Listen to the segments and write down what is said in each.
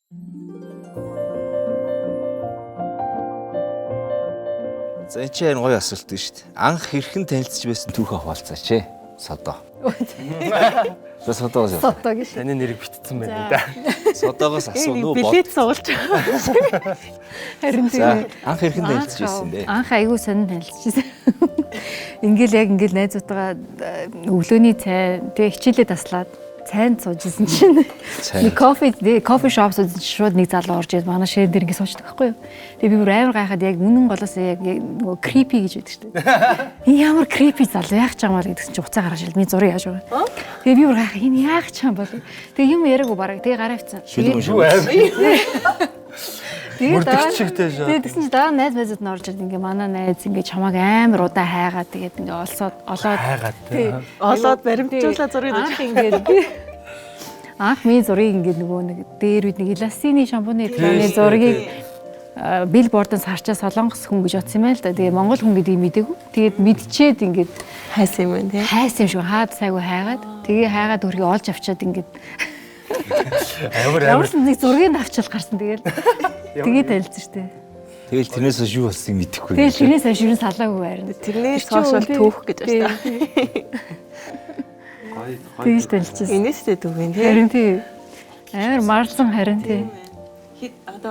За энэ чинь гоё асуулт шүү дээ. Анх хэрхэн танилцж байсан түүхээ хуваалцаач ээ. Содо. Содоогоос. Содо гэж. Таны нэрийг битцсэн байна да. Содоогоос асуун уу бод. Билет суулж. Харин тийм. Анх хэрхэн танилцж байсан бэ? Анх айгүй сонин танилцчихсан. Ингээл яг ингээл найзуудтайгаа өглөөний цай тэгээ хичээлээ таслаад цайнд суужсэн чинь нэг кофе шоп сууж шууд нэг залуу орж ирээд манай ширэн дээр ингэ суучдаг байхгүй юу. Тэгээ би бүр амар гайхаад яг үнэн голоос яг нөгөө крипи гэж байдаг шүү дээ. Энэ ямар крипи залуу яах ч юм бол гэдгсэн чинь уцаа гаргаж ил би зургийг яаж байгаа. Тэгээ би бүр гайхаа энэ яах ч юм бол. Тэгээ юм яриаггүй бараг тэгээ гараа авцсан. Юу аим. Тэгээд тэгсэн чинь дараа найзууд нь орж ирд ингээ манай найз ингээ чамааг амар удаа хайгаад тэгээд ингээ олоод олоод баримтжуулаад зургийг анх ингээ анх ми зургийг ингээ нөгөө нэг дээр үед нэг эластины шампуны рекламын зургийг билбордоос харчаа солонгос хүн гэж бодсон юм байл та. Тэгээ монгол хүн гэдгийг мэдээгүй. Тэгээд мэдчихэд ингээ хайсан юм байна тий. Хайсан юм шиг хаад сайгүй хайгаад тэгээ хайгаад өөрхий олж авчаад ингээ Амар нэг зургийг авчаал гарсан тэгээд тэгээ танилцсан шүү дээ. Тэгэл тэрнээс хойш юу болсныг мэдэхгүй. Тэгэл тэрнээс хойш юу салаагүй байрна. Тэрнээс хойш бол түүх гэж байна. Тэгж танилцсан. Инээстэй түүх юм тий. Харин тий. Амар марсан харин тий.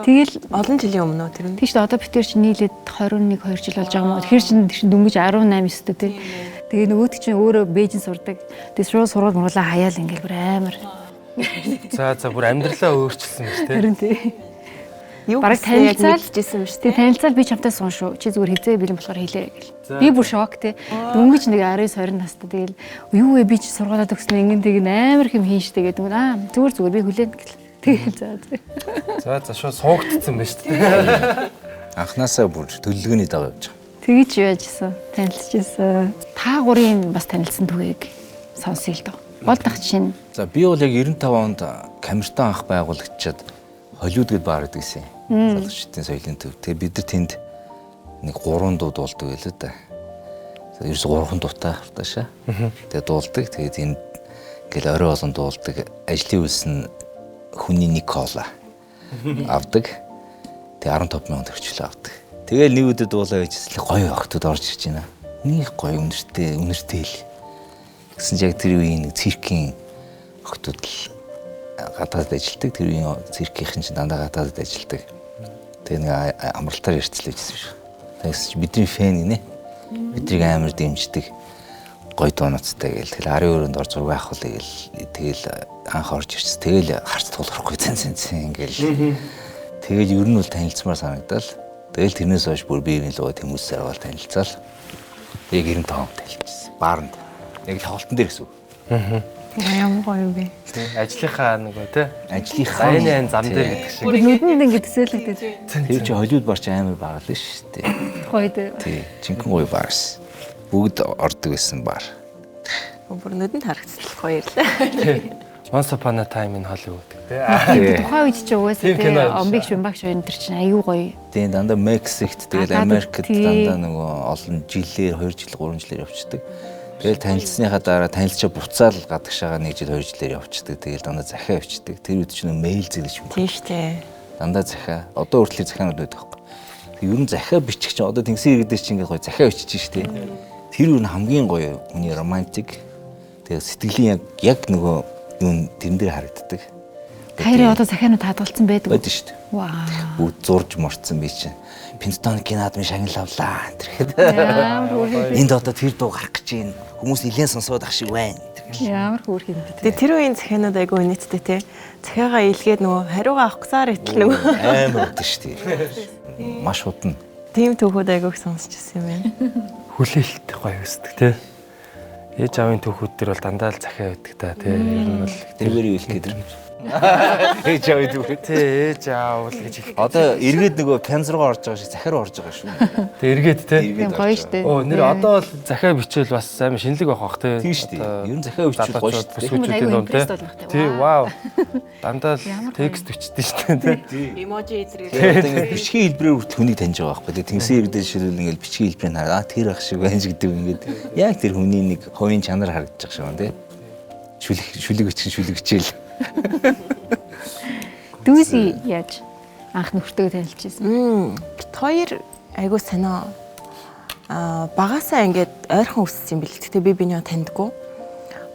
Тэгэл Олон жилийн өмнө тэр нь. тийш одоо битэр чи нийлээд 21 2 жил болж байгаа юм уу. Тэгэхээр чинь дөнгөж 18 өстэй тий. Тэгээ нөгөөт чинь өөрөө Бээжин сурдаг. Тэгээ шууд сургууль муулаа хаяал ингээл бүр амар. За бүр амьдралаа өөрчилсөн биз тий. Харин тий. Юу Бараг танилцсан танилцсан юм шүү дээ. Танилцал би чамтай суун шүү. Чи зүгээр хизээ бэлэн болохоор хэлээрэй гэл. Би бүр шок тий. Дөнгөж нэг 19 20 настай тэгэл юу вэ би чи сургуулаад өгсөн ингэн тэг амар хэм хийн штэ гэдэг. Зүгээр би хүлээн гэл. Тэгэл За шууд суугдсан байна шүү дээ. Анхнаасаа бүр төлөвлөгөөний дагуу явж байгаа. Тэгэж яажсэн. Танилцчихсан. Та гурийн бас танилцсан түгээг сонсъё л доо. Болдох чинь. За би бол яг 95 онд Камертон анх байгуулагчаад Холливуд гээд баар гэдэг гэсэн. Залуучдын соёлын төв. Тэгээ бид нар тэнд нэг 3 дуу дуулдаг байлаа да. За ерөөс 3 дуутай хурдаашаа. Тэгээ дуулдаг. Тэгээд энэ ингээл орой олон дуулдаг. Ажлын үйлс нь хүний нэг кола авдаг. Тэгээ 15 сая төгрөг авдаг. Тэгээл нэг өдөр дуулаа байжсэн л гоё охтууд орж ирж байна. Нэг гоё үнэртэй л. Гэсэн яг тэр үеийн нэг циркийн охтууд л гадаадд ажилладаг. Тэр үеийн циркийнхэн чинь дандаа гадаадд ажилладаг. Тэгээ нэг амралтаар ярьцлаа гэсэн шүү. Тэгээс бидний фэн гинэ. Биднийг амар дэмждэг. Гоё дуунацтай гээл. Тэгэл арын өрөөнд орж зураг авахлаа гээл. Тэгэл анх орж ирсэн. Тэгэл харц тулгарахгүй цэн ингээл. Тэгэл ер нь бол танилцмаар санагдал. Тэгэл тэрнээс хойш бүр биеийн лугаа тэмүүсээр бол танилцаал. Яг 95 онд танилцсан. Баарнд. Яг л хавтан дээр гэсэн үг. Ямар гоё юм бэ. Ажлынхаа нөгөө тий. Ажлынхаа Айн зам дээр гэдэг шиг. Нүдэнд ингэ төсөөлөгдөж. Тэр чинь Холливуд барч амар байгаа л шүү дээ. Гоё дээ. Тий, жинхэнэ гоё баарс. Бүгд ордог байсан баар. Бүр нүдэнд харагдсан гоё ирлээ. Once upon a time in Hollywood. Тухайн үед чи угаасаа тий омбиг шумбагч байна тэр чинь аюу гоё. Тэгээ дандаа Мексикт тэгээд Америкт дандаа нөгөө олон жилээр 2 жил 3 жилээр явцдаг. Тэгэл танилцсныхаа дараа танилцчаа буцаал гадагшаага 1 жил 2 жилээр явцдаг. Тэгэл дандаа захиа явцдаг. Тэр үед чинь мэйл зэлж юм. Тийм штэ. Дандаа захиа. Одоо хүртэл захианууд байдаг байхгүй. Тэг ер нь захиа бичих чинь одоо тэнгисийн иргэдээс чинь ингээ гоё захиа бичиж штэ. Тэр юу н хамгийн гоё хүний романтик. Тэгээ сэтгэлийн яг нөгөө юу тэрэн дээр харагддаг. Хайрын одоо захианууд хадгалсан байдаг. Байдаг шүү дээ. Вау. Бүгд зурж морцсон би чинь. Пентатон кинадмын шагналавлаа тэрхэд. Энд одоо тэр дуу гарах гэж байна. Хүмүүс нэлээд сонсоод ах шиг байна. Ямар хөөрх юм бэ. Тэгээ тэр үеийн захианууд айгүй нийтдээ тий. Захиагаа илгээд нөгөө хариугаа авах гсаар итэл нөгөө амар өгдөө шүү дээ. Маш удна. тийм түүхүүд айгүйх сонсч ирсэн юм байна. Хүлээлт гоё өсдөг тий. Ээж аавын түүхүүд төр бол дандаа л захиа байдаг та тий. Ер нь бол тэргээр юу хэлэх гээд ээж аав гэдэг. тий ээж аав л гэж хэлэх. Одоо эргээд нөгөө пянз руу орж байгаа шиг захиар орж байгаа шүү. Тэг эргээд тий. Тийм гоё штэ. Оо нэр одоо бол захиа бичээл бас амар шинэлэг байх бах тий. Тийм шүү дээ. Ер нь захиа бичвэл гоё шүү. Бүсгүүчүүдийн дунд тий. Тий вау. Дандаа л текст бичдэг шүү дээ тий. Эможи эдрээ. Одоо ингэ бичгийн хэлбэрээр хүртэл хүнийг таньж байгаа байхгүй. Тэгээ тэнгисийн иргэдэл шилэл ингэ бичгийн хэлбэрийг хараад тэр ах шиг байна гэдэг ингээд яг тэр хүний нэг хувийн чанар харагдаж байгаа шүү тий. Шүлэг бичих шүлэг хичээл. Дүүси яаж анх нөхөртөө танилцчихсан? Бид хоёр айгуу санаа багасаа ингээд ойрхон өссөн юм бэл. Гэтэ би бинийг таньдгүй.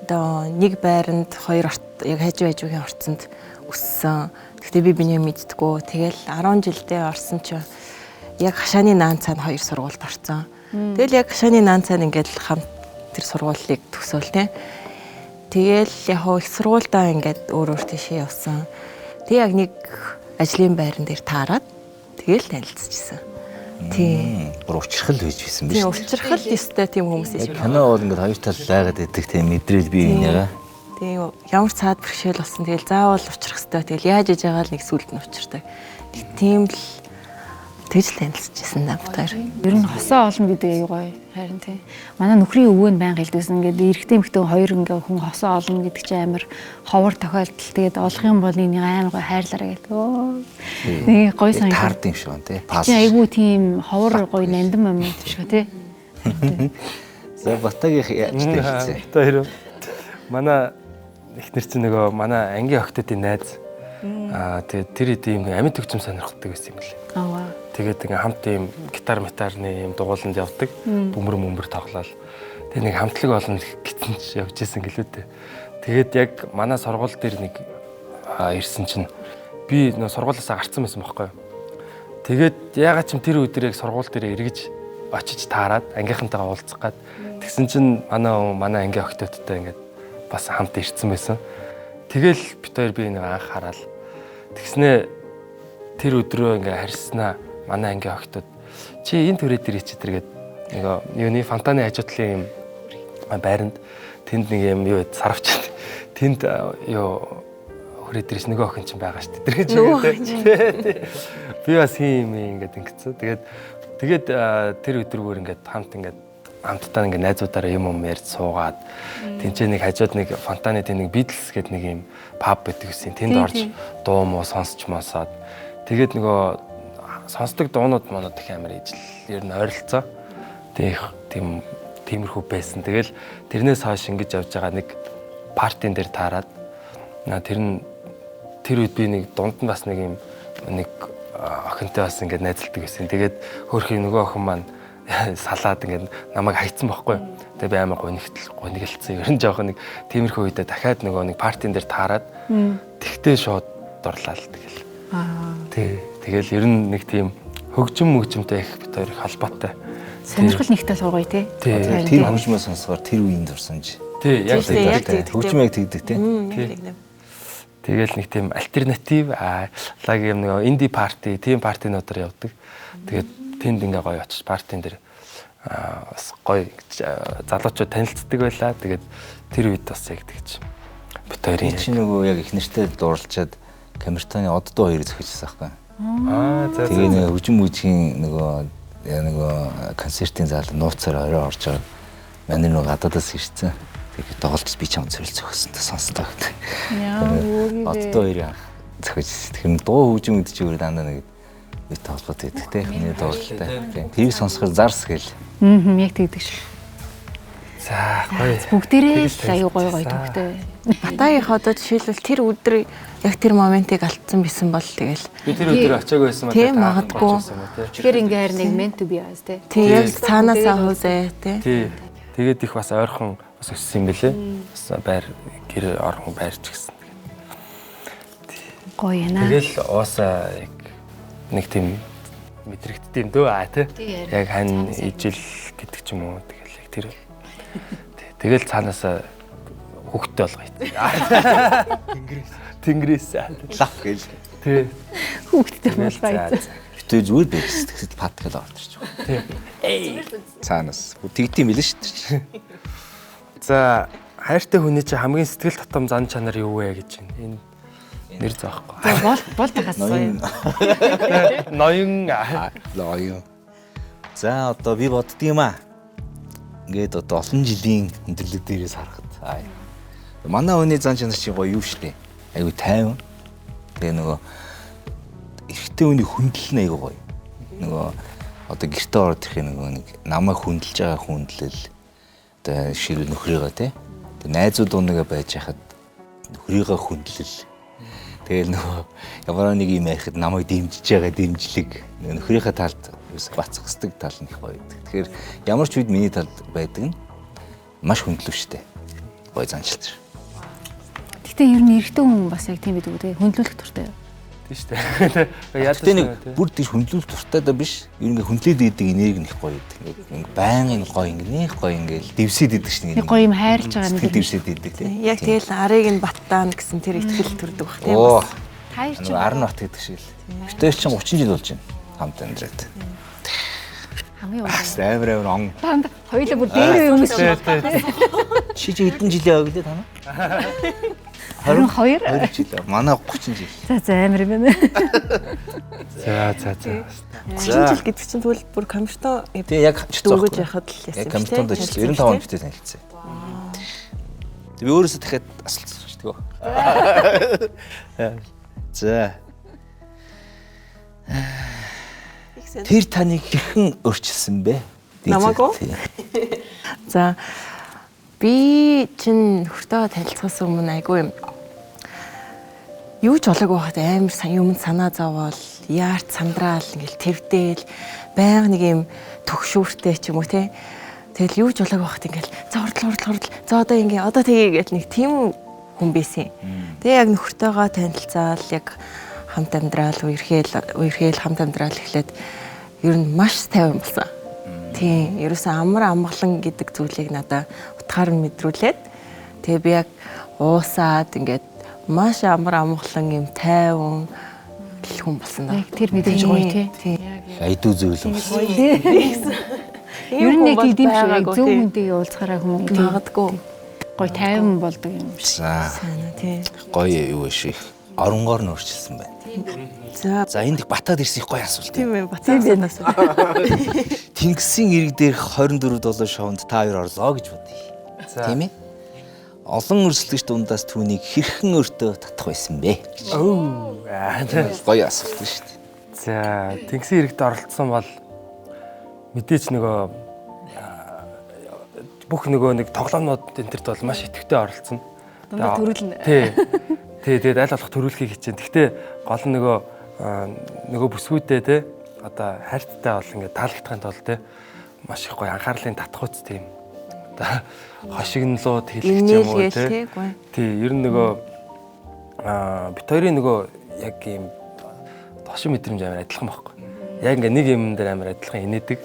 Одоо нэг байранд хоёр яг хажуугийн орцонд өссөн. Гэтэ би бинийг мэддэггүй. Тэгэл 10 жилдээ орсон чинь яг хашааны наан цаана хоёр сургуульд орсон. Тэгэл яг хашааны наан цаана ингээд хамт тэр сургуулийг төгсөөл тэ. Тэгэл яг их сургуульдаа ингээд өөр тийшээ явсан. Тэг яг нэг ажлын байран дээр таарад тэгэл танилцчихсан. Тийм. Бүр учирхал байж байсан биз Тийм дээ. учирхал ёстой тийм хүмүүс Яг юм. кино бол ингээд хоёр тал байгаад идэх тийм мэдрэл бие бинийгаа. Тийм ямар цаад бэрхшээл болсон. Тэгэл заавал учрах хэрэгтэй. Тэгэл яаж иж байгаа л нэг сүлд нь учирдаг. Тийм л тэгж танилцчихсан даа бид хоёр. Ер нь хосоо олон гэдэг аюу гоё харин тий. Манай нөхрийн өвөө нь байнга хэлдэгсэн ингээд эрэгтэй эмэгтэй хоёр ингээ хүн хосоо олон гэдэг чинь амар ховор тохиолдол. Тэгээд олох юм бол энийг амар гоё хайрлаарай гэдэг. Нэг гоё санагдав. Таард юм шиг байна тий. Пас. Чи айгүй тийм ховор гоё нандин юм шүү тий. За батагийн яачтай хэлцээ. Та хоёр манай эхнэр чинь нөгөө манай ангийн охтодын найз. Тэгээд тэр ийм амьд төгчм сонирхдаг байсан юм лээ. Аа. Тэгээд ингээ хамт ийм гитарны ийм дугууланд явдаг. Бөмбөр тоглоал. Тэгээд нэг хамтлаг болно гэсэн чи явж исэн гэлээ дээ. Тэгээд яг манай сургууль дээр нэг ирсэн чинь би нөө сургуулиасаа гарцсан байсан байхгүй юу. Тэгээд ягаад ч юм тэр өдөр яг сургууль дээр эргэж очиж таарад ангийнхантайгаа уулзах гад тэгсэн чинь манай ангийн охтодтой ингээд бас хамт ирсэн байсан. Тэгэл бид хоёр би нэг анх хараад тэгснээ тэр өдрөө ингээ харьснаа манай ангийн охтод чи энэ төрөө дээр ичээ тэргээд нөгөө юуны фонтаны хажуудлын юм байранд тэнд нэг юм юу сарвч тэнд юу хүрээ дээрс нөгөө охин чинь байгаа шүү дээ. Тэр би бас юм ингээд ингэсэн. Тэгээд тэр өдрөөр ингээд хамтдаа ингээд найзуудаараа юм ярьж суугаад тэнцээ нэг хажууд нэг фонтаны тэн нэг Beatles гэдэг нэг юм паб байдаг гэсэн. Тэнд орж дуу муу сонсч мосоод тэгээд нөгөө сонсдог дуунууд манад их амар ижил ер нь ойролцоо. Тиймэрхүү байсан. Тэгэл тэрнээс хойш ингэж явж байгаа нэг партийн дээр таарад тэр үед би нэг дунд нь бас нэг охинтой бас ингээд найзалдаг байсан. Тэгээд хөөрхийн нөгөө охин маань салаад ингээд намайг хайцсан байхгүй. Тэгээд би амар гонигдэлцсэн. Ер нь жоохон нэг тиймэрхүү үедээ дахиад нөгөө нэг партийн дээр таарад тэгтээ шууд дурлаа л тэгэл. Тэгэл ер нь нэг тийм хөгжимтэй их бид хоёр холбоотой. Сонирхол нэгтэй сургая тий. Тэр хөгжмөө сонсохоор тэр үеинд орсон ч. Тий, яг хөгжим яг тэгдэг тий. Тэгэл нэг тийм альтернатив лаг юм нэг инди парти, тим партинуудаар явдаг. Тэгээд тэнд ингээ гоё очиж партийн дээр бас гоё залуучууд танилцдаг байлаа. Тэгээд тэр үед бас яг тэгж бит хоёрын чи нөгөө яг их нэртэй дурлчаад камертаны оддоо хоёр зөхөжсөн байхгүй. Тэгээ нэг хөгжим үеийн нөгөө концертын зал нууцаар орой орж байгаа. Манай нөгөө гадаадаас ирсэн. Тэгээд тоглож би чам зөвл зөхөсөн та сонстоо гэдэг. Оддоо хоёр зөхөжсөн. Тэгэхээр дуу хөгжим гэдэг чинь дандаа нэг бит холбоотой байдаг те. Миний дуулалтай. Тэр сонсохоор зарс гэл. Яг тэгдэг шүү. За гоё. Бүгдээрээ л аюу гоё төгтэй. Батаагийнхаа одоо жишээлбэл тэр өдөр яг тэр моментыг алдсан бисэн бол тэгэл Би тэр өдөр очиагүй байсан Тийм магадгүй. Тэгэхээр ингээ харин нэг meant to be as тий. тийм яг цаанаасаа хөөсэй тий. Тэгээд их бас ойрхон бас өссөн юм бэлээ. Бас байр гэр орхон байрч гисэн. Гоё яана. Тэгэл уусаа яг нэг тийм мэдрэгддэм дөө тий. Яг хань ижил гэдэг ч юм уу тэгэл яг тэр. Тэгэл цаанаасаа хөвгтэй болгоё. Тэнгэрээс Лав гэл. тий. Хүүхдтэй болгоё. Битүү зүгээр бэкс тэгсэл пат гэл орж ирж байгаа. Тий. Цаанаас тэгдэм билээ шүү дээ. За хайртай хүний чинь хамгийн сэтгэл татам зан чанар юу вэ гэж байна. Энэ нэр зоохгүй. За бол тахассан. Ноён. За одоо би боддгийм аа. Ингээд одоо олон жилийн интернет дээрээс харахад манай хүний зан чанар чинь гоё юу штэ. Айгу тайван. Тэгээ нөгөө эрэгтэй хүний хүндлэл нь айгу гоё. Нөгөө одоо гэртээ ороод ирэхэд нөгөө нэг намайг хүндэлж байгаа хүндлэл. Одоо шир нөхрийгөө тий. Тэгээ найзууд унага байж хахад нөхрийгөө хүндлэл. Тэгэл нөгөө ямар нэг юм ярихад намайг дэмжиж байгаа дэмжлэг нөхрийнхээ талд бацах хэсэг тал нь их гоё байдаг. Тэгэхээр ямар ч үед миний талд байдаг нь маш хөндлөвчтэй. Гоё заншилт. Гэтэ ер нь эрэгтэй хүн бас яг тийм байдаг үү те хөндлөлөх дуртай. Тийм шүү дээ. Яагаад нэг бүр тийш хөндлөлөх дуртай да биш. Ер нь хөндлөөд идэг энерги нь их гоё байдаг. Ингээд байнгын гоё нэг гоё ингээд дэвсэд идэг шин. Нэг гоё юм хайрлаж байгаа нэг дэвсэд идэг тийм. Яг тэгэл арыг нь баттаана гэсэн тэр итгэл төрдөг бах тийм Оо. Таяр чи Арн бат гэдэг шиг л. Гэтэ чинь 30 жил болж байна. Хамт амьдраад. хамгийн уу. Амар он. Танд хоёулаа бүр дээр юм шиг. Чи хэдэн жилийн ог лээ танаа? 22. 20 жил. Манай 30 жил. За амар юм байна. За. 30 жил гэдэг чинь тэгвэл бүр камертон Тэгээ яг дүүгэж яхад л яасан. яг камертонд ажилласан 95 он битээ танилцсан. Би өөрөөсөө дахиад асуулсан шүү дээ. За. Тэр таныг хэрхэн өөрчилсөн бэ? Намаагүй? За би чинь нөхөртөө танилцахаас өмнө айгүй юм. Юу ч болоогүй байхад амар юм санаа зовоол, яарч сандраал ингээл твдээл, байнга нэг юм төгшүүртэй ч юм уу те. Тэгэл юу ч болоогүй байхад ингээл хурдл. За одоо ингээ одоо тгий гэж нэг тийм хүн байсан. Тэгээ яг нөхөртөөгөө танилцаал яг хамт амьдрал үерхээл хамт амьдрал эхлээд ер нь маш тайван болсон. Тийм, ерөөсөн амар амгалан гэдэг зүйлийг надад утгаар нь мэдрүүлээд тэгээ би яг уусаад ингээд маш амар амгалан юм тайван хүн болсон даа. Яг тэр мэдрэмж гоё тий. Айдуу зөвлөм. Ер нь яг тийм шиг зөв хүнтэйгээ уулзахаараа хүмүүс магадгүй гоё тайван болдог юм шиг. За. байна тий. Гоё юу шиг оронгоор нь өөрчилсөн байна. За энд их батаад ирсэн их гоё асуулт. Тийм ээ, бацаасан асуу. Тэнгисийн ирэг дээрх 24/7 шоунд та хоёр орлоо гэж бодъё. Тийм ээ? Олон өрсөлдөгч дундаас түүнийг хэрхэн өөртөө татах байсан бэ? Гоё асуулт шүү дээ. За, Тэнгисийн иргэд оролцсон бол мэдээч нөгөө бүх нэг тоглоомнууд энэ төрт бол маш идэвхтэй оролцсон. Дундаа төрүүлнэ. Тий. Тэгээд аль болох төрүүлэхийг хичээн. Гэхдээ гол нь нөгөө бүсгүүдээ те одоо хайрттай бол ингээд таалагдахын тулд те маш их гоё анхаарлын татхуйц тийм. Одоо хошигнлууд хэлэх ч юм уу те. Тий, ер нь бит хоёрын яг ийм дошин мэдрэмж амар адилхан байхгүй. Яг ингээд нэг юм дээр амар адилхан инээдэг.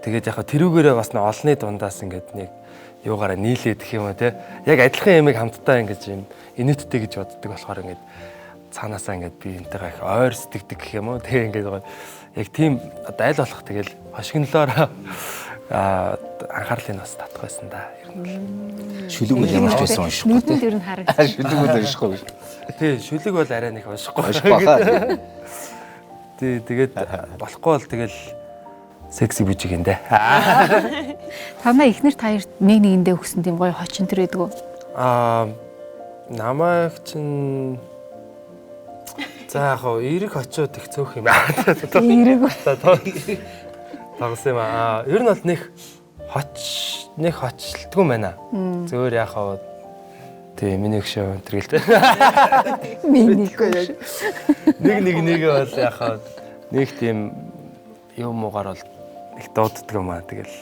Тэгээд яг тэрүүгээрээ бас нэг олонний дундаас ингээд нэг юугаараа нийлээд гэх юм уу те. Яг адилхан ямиг хамтдаа ингэж юм инээдтэй гэж боддог болохоор ингээд цаанаасаа ингээд би энтэйгээ их ойр сэтгэдэг гэх юм уу. Тэгээ ингээд яг тийм одоо аль болох тэгэл хошигнолоор анхаарлыг бас татах байсан да. Ер нь Шүлэг бол ямар ч байсан уншихгүй. Нүдэнд ер нь харагдаж. Шүлэг бол уншихгүй. тий, шүлэг бол арай нэг уншихгүй. Тий, тэгээд болохгүй бол тэгэл секси бүжиг энэ. Танаа ихнэр таяр нэг нэгэндээ өгсөн тийм гоё хочин төр байдаг уу? Намайг чинь за яг эрэг очиод их цөөх юм аа. Эрэг Тогс юм аа. Ер нь бол нэг хочлтгүй байна. Зөөр яг тий миний хөшөө тэргэлтэй. миний хөш. Нэг бол яг нэг тийм юм уугаар бол их дууддаг юм аа. Тэгэл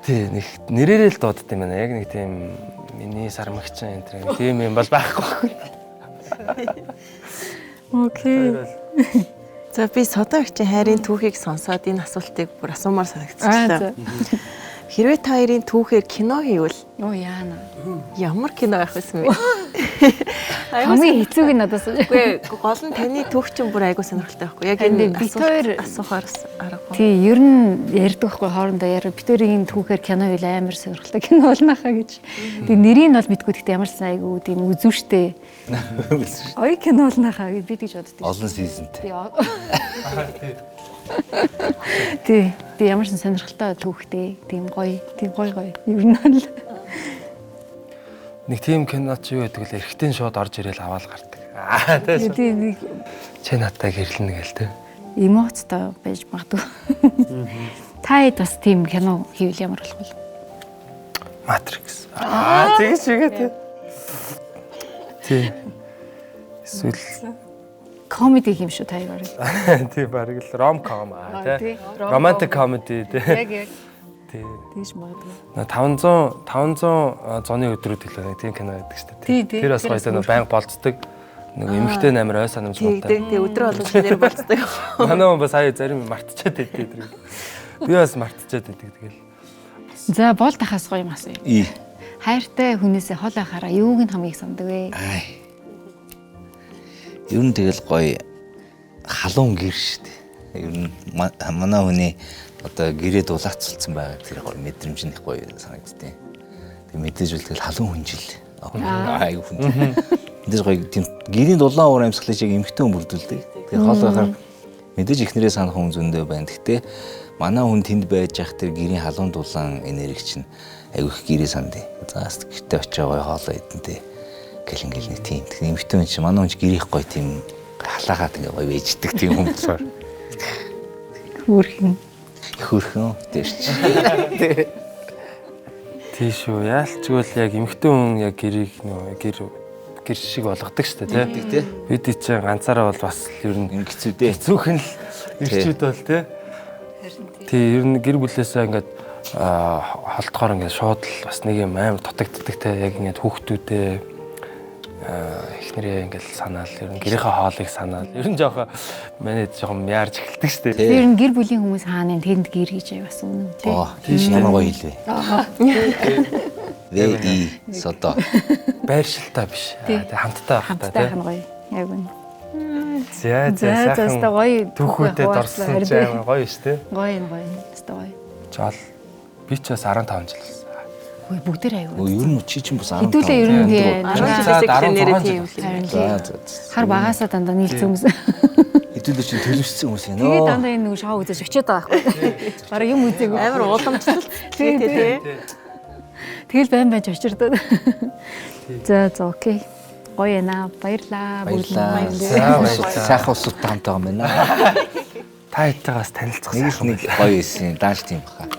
тий нэг нэрээрээ л дууддаг юм байна. Яг нэг тийм миний сармагч энэ тийм юм бол байхгүй. Окей. За би содогчийн хайрын түүхийг сонсоод энэ асуултыг бүр асуумаар санагдчихлаа. Хэрвээ та хоёрын түүхээр кино хийвэл Оо яана. ямар кино байх вэ? Хамгийн хэцүүг нь надаас. Үгүй гол нь таны түүх чинь бүр айгуу сонирхолтой байхгүй. Яг энэ бит хоёр асуухаар аргагүй. Тий, ер нь ярьдаг байхгүй хоорондоо яриа. Бид хоёрын түүхээр кино хэл амар сонирхолтой кино болно хаа гэж. Тэг нэрийг бол мэдгүй гэхдээ ямар ч айгуу тийм үзүүштэй. Ой кино болно хаа гэж бид гэж боддог. Олон сизонтэй. Тий, би ямар ч сонирхолтой түүхтэй. Тийм гоё. Ер нь л Нэг тийм кино ч юу гэдэг л эргэтэй шууд орж ирээл аваад гардаг. тийм нэг Чи надтай гэрлэнэ гээл те. эмоцтой байж магадгүй. Та хэд бас тийм кино хийвэл ямар болох вэ? Matrix. Тэгэж чигээ те. Тий. Эсвэл Комеди юм шүү та яар. тий бараг л ромком тий. тий. Романтик комеди тий. Яг Тий. тийш магадгүй. 500 зуны өдрүүд хэлээ тийм кино байдаг шүү Тий, дээ. тий. Тэр бас гоё санаа баян болцдог. Нэг эмэгтэй намар ой санамж муутай. Тэг өдрөө болгож нэр болцдог. Манай хүн бас сая зарим мартчихад байдээ тэр. Би бас мартчихад байдаг тэгэл. За бол тахаас гоё юм асуу. И. Хайртай хүнээсээ хол ахаараа юуг нь хамгийн их сандаг вэ? Ер нь тэгэл гоё халуун гэр шүү дээ. Ер нь манай хүний одоо гэрээ дулаацсан байгаа тэр гоё мэдрэмж нь их гоё санагдтыг. Тэг мэдээж үл тэгэл халуун хүнжил. Айгу хүн. Мэдээж гоё тийм гэрийн дулаан уур амьсгалыг яг эмхтэн хүн бүрдүүлдэг. Тэгээ хол байхаар мэдээж ихнэрээ санах хүн зөндөө байна. Гэхдээ манай хүн тэнд байж явах тэр гэрийн халуун дулаан энерги чинь айгу их гэрээ сандыг. За гэртээ очиж гоё хоолоо идэнтэй. Гэл ингээл нэг тийм. Тэгээ эмхтэн хүн чинь манай хүн чинь гэрийнх гоё тийм халаагаад ингээ гоё вэждэг тийм хүн болохоор. Хөөрхөн. Хөрхөн тийш. Тий шүү. Яалчгүй л яг эмэгтэй хүн яг гэрийг нөө гэр шиг болгодог шүү дээ тий. Бид чинь ганцаараа бол бас ер нь Ингэцүү дээ. зүүхэн л ирчүүд бол тий. Тий ер нь гэр бүлээсээ ингээд холдохоор ингээд шууд л бас нэг юм амар дутагддаг тий. Яг ингээд хүүхдүүдээ эхнэрээ ингээд санаал ер нь гэрийнхээ хоолыг санаал. Ер нь жоохон манай жоохон яарж эхэлдэг шүү дээ. Тэр нь гэр бүлийн хүмүүс хаана тэнд гэр гэж аяа бас үнэн тий. Тийш ямар гоё хэлвэ. Вэ сото. Байршилтай биш. Хамттай байх та Хамттай тий. хань гоё. Яг үнэ. За сайхан гоё. түүхүүдэд орсон ч амар гоё шүү дээ. Гоё юм гоё. Өстой гоё. Жол би ч бас 15 жил болсон. Ой бүгдээр аягүй. Ер нь чи чинь бас 15. Хэдүүлээ ер нь тий. 10 жилээс нэрээ тийм л. Харин За тий. за. Хар багасаа дандаа нийлсэн хүмүүс. Хэдүүлээ чи төлөвшсөн хүмүүс юм Тэгээ нөө. дандаа энэ нэг шоу үзэж очиод байгаа байхгүй. Бараг юм үзээгүй. Амар уламжлалт тий тий. Тэгэл байн байж очирдоо. За окей. Гоё яана. Баярлаа. Баярлаа. баярлалаа. Сайхан усуудтай хамтаа байгаа юм байна. Та хэдтэйгээс танилцах Нэг л нэг гоё исэн. Дааш тийм баха.